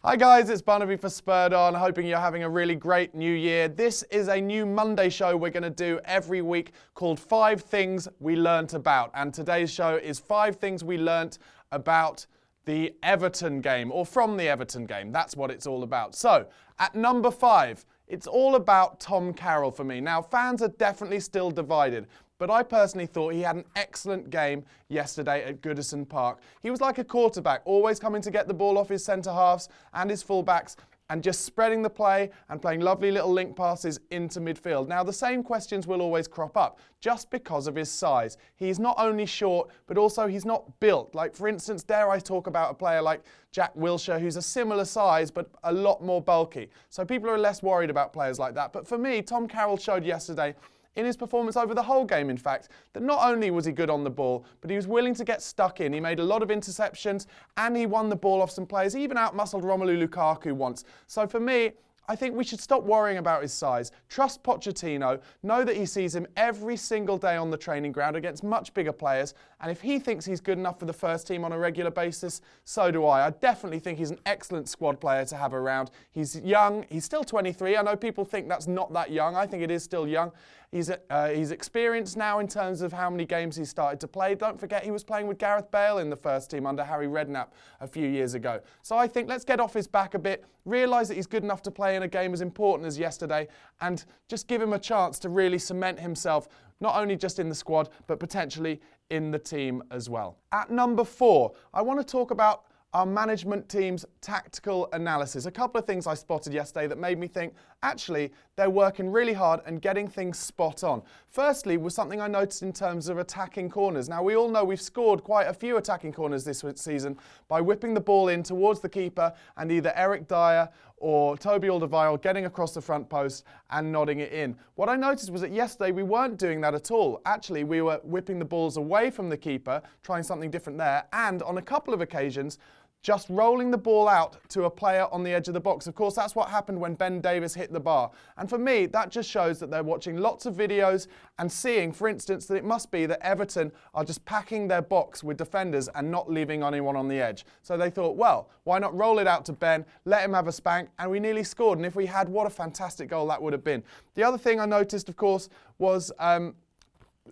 Hi guys, it's Barnaby for Spurred On, hoping you're having a really great new year. This is a new Monday show we're going to do every week called 5 Things We Learnt About. And today's show is 5 things we learnt about the Everton game, or from the Everton game. That's what it's all about. So, at number 5, it's all about Tom Carroll for me. Now, fans are definitely still divided, but I personally thought he had an excellent game yesterday at Goodison Park. He was like a quarterback, always coming to get the ball off his centre-halves and his full-backs and just spreading the play and playing lovely little link passes into midfield. Now, the same questions will always crop up just because of his size. He's not only short, but also he's not built. Like, for instance, dare I talk about a player like Jack Wilshere, who's a similar size, but a lot more bulky. So people are less worried about players like that. But for me, Tom Carroll showed yesterday, in his performance over the whole game, in fact, that not only was he good on the ball, but he was willing to get stuck in. He made a lot of interceptions, and he won the ball off some players. He even out-muscled Romelu Lukaku once. So for me, I think we should stop worrying about his size. Trust Pochettino, know that he sees him every single day on the training ground against much bigger players, and if he thinks he's good enough for the first team on a regular basis, so do I. I definitely think he's an excellent squad player to have around. He's young, he's still 23. I know people think that's not that young. I think it is still young. He's experienced now in terms of how many games he's started to play. Don't forget he was playing with Gareth Bale in the first team under Harry Redknapp a few years ago. So I think let's get off his back a bit, realise that he's good enough to play in a game as important as yesterday, and just give him a chance to really cement himself, not only just in the squad, but potentially in the team as well. At number 4, I want to talk about our management team's tactical analysis. A couple of things I spotted yesterday that made me think, actually, they're working really hard and getting things spot on. Firstly, was something I noticed in terms of attacking corners. Now, we all know we've scored quite a few attacking corners this season by whipping the ball in towards the keeper and either Eric Dyer or Toby Alderweireld getting across the front post and nodding it in. What I noticed was that yesterday we weren't doing that at all. Actually, we were whipping the balls away from the keeper, trying something different there, and on a couple of occasions, just rolling the ball out to a player on the edge of the box. Of course, that's what happened when Ben Davies hit the bar. And for me, that just shows that they're watching lots of videos and seeing, for instance, that it must be that Everton are just packing their box with defenders and not leaving anyone on the edge. So they thought, well, why not roll it out to Ben, let him have a spank, and we nearly scored. And if we had, what a fantastic goal that would have been. The other thing I noticed, of course, was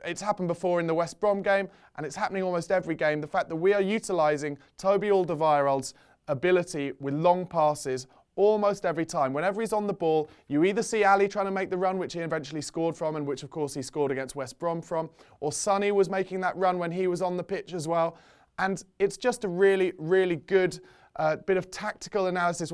it's happened before in the West Brom game, and it's happening almost every game, the fact that we are utilising Toby Alderweireld's ability with long passes almost every time. Whenever he's on the ball, you either see Ali trying to make the run, which he eventually scored from, and which of course he scored against West Brom from, or Sonny was making that run when he was on the pitch as well. And it's just a really, really good bit of tactical analysis.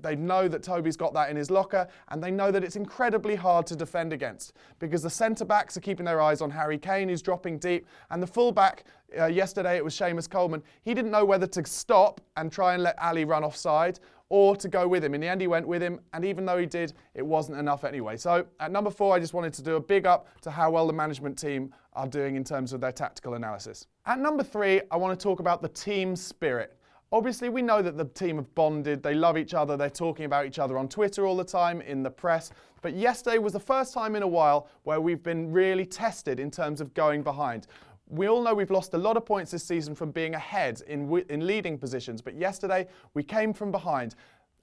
They know that Toby's got that in his locker, and they know that it's incredibly hard to defend against because the centre-backs are keeping their eyes on Harry Kane, who's dropping deep, and the full-back, yesterday it was Seamus Coleman, he didn't know whether to stop and try and let Ali run offside or to go with him. In the end, he went with him, and even though he did, it wasn't enough anyway. So at number 4, I just wanted to do a big up to how well the management team are doing in terms of their tactical analysis. At number 3, I want to talk about the team spirit. Obviously, we know that the team have bonded, they love each other, they're talking about each other on Twitter all the time, in the press. But yesterday was the first time in a while where we've been really tested in terms of going behind. We all know we've lost a lot of points this season from being ahead in leading positions, but yesterday we came from behind.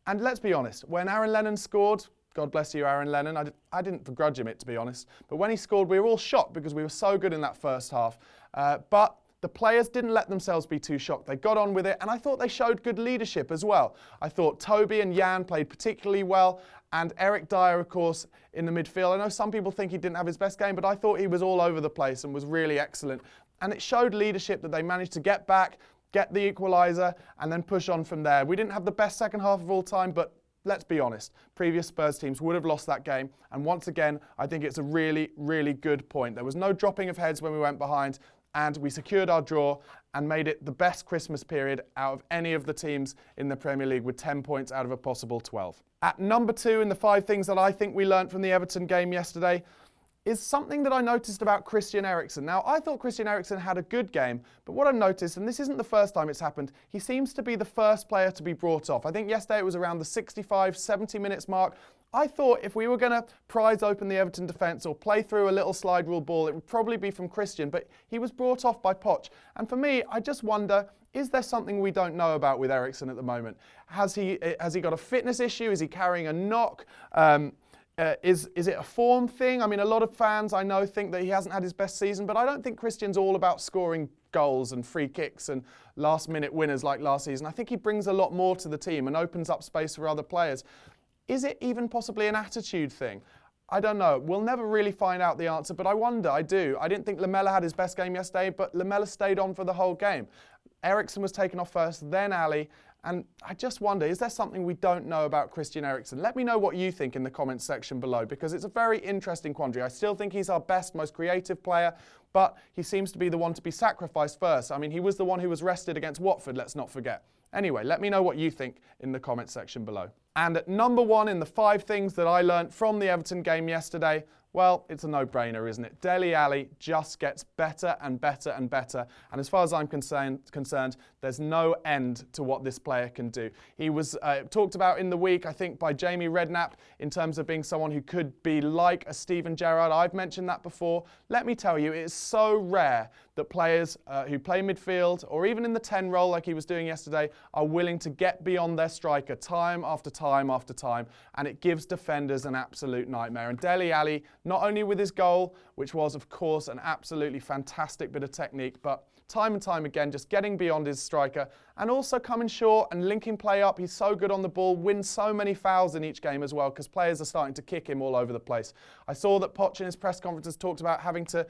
And let's be honest, when Aaron Lennon scored, God bless you, Aaron Lennon, I didn't begrudge him it, to be honest, but when he scored, we were all shocked because we were so good in that first half. But the players didn't let themselves be too shocked. They got on with it, and I thought they showed good leadership as well. I thought Toby and Jan played particularly well, and Eric Dyer, of course, in the midfield. I know some people think he didn't have his best game, but I thought he was all over the place and was really excellent. And it showed leadership that they managed to get back, get the equaliser, and then push on from there. We didn't have the best second half of all time, but let's be honest, previous Spurs teams would have lost that game. And once again, I think it's a really, really good point. There was no dropping of heads when we went behind, and we secured our draw and made it the best Christmas period out of any of the teams in the Premier League with 10 points out of a possible 12. At number 2 in the 5 things that I think we learnt from the Everton game yesterday, is something that I noticed about Christian Eriksen. Now, I thought Christian Eriksen had a good game, but what I've noticed, and this isn't the first time it's happened, he seems to be the first player to be brought off. I think yesterday it was around the 65, 70 minutes mark. I thought if we were going to prize open the Everton defence or play through a little slide rule ball, it would probably be from Christian, but he was brought off by Poch. And for me, I just wonder, is there something we don't know about with Eriksen at the moment? Has he got a fitness issue? Is he carrying a knock? Is it a form thing? I mean, a lot of fans I know think that he hasn't had his best season, but I don't think Christian's all about scoring goals and free kicks and last-minute winners like last season. I think he brings a lot more to the team and opens up space for other players. Is it even possibly an attitude thing? I don't know. We'll never really find out the answer, but I wonder, I do. I didn't think Lamela had his best game yesterday, but Lamela stayed on for the whole game. Eriksen was taken off first, then Ali, and I just wonder, is there something we don't know about Christian Eriksen? Let me know what you think in the comments section below, because it's a very interesting quandary. I still think he's our best, most creative player, but he seems to be the one to be sacrificed first. I mean, he was the one who was rested against Watford, let's not forget. Anyway, let me know what you think in the comments section below. And at number 1 in the 5 things that I learnt from the Everton game yesterday, well, it's a no-brainer, isn't it? Dele Alli just gets better and better and better. And as far as I'm concerned, there's no end to what this player can do. He was talked about in the week, I think, by Jamie Redknapp in terms of being someone who could be like a Steven Gerrard. I've mentioned that before. Let me tell you, it is so rare that players who play midfield or even in the 10 role like he was doing yesterday are willing to get beyond their striker time after time after time, and it gives defenders an absolute nightmare. And Dele Alli, not only with his goal, which was of course an absolutely fantastic bit of technique, but time and time again just getting beyond his striker and also coming short and linking play up. He's so good on the ball, wins so many fouls in each game as well because players are starting to kick him all over the place. I saw that Poch in his press conferences talked about having to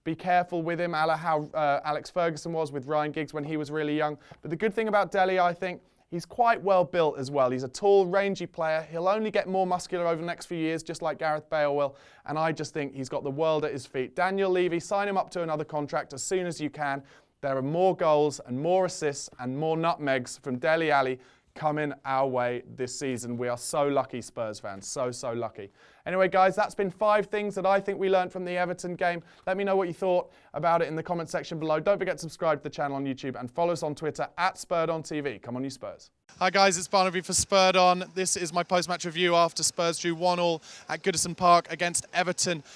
be careful with him, a la how Alex Ferguson was with Ryan Giggs when he was really young. But the good thing about Dele, I think, he's quite well built as well. He's a tall, rangy player. He'll only get more muscular over the next few years, just like Gareth Bale will. And I just think he's got the world at his feet. Daniel Levy, sign him up to another contract as soon as you can. There are more goals and more assists and more nutmegs from Dele Alli coming our way this season. We are so lucky, Spurs fans. So lucky. Anyway, guys, that's been 5 things that I think we learned from the Everton game. Let me know what you thought about it in the comment section below. Don't forget to subscribe to the channel on YouTube and follow us on Twitter @SpurredOnTV. Come on, you Spurs. Hi guys, it's Barnaby for Spurred On. This is my post-match review after Spurs drew 1-1 at Goodison Park against Everton.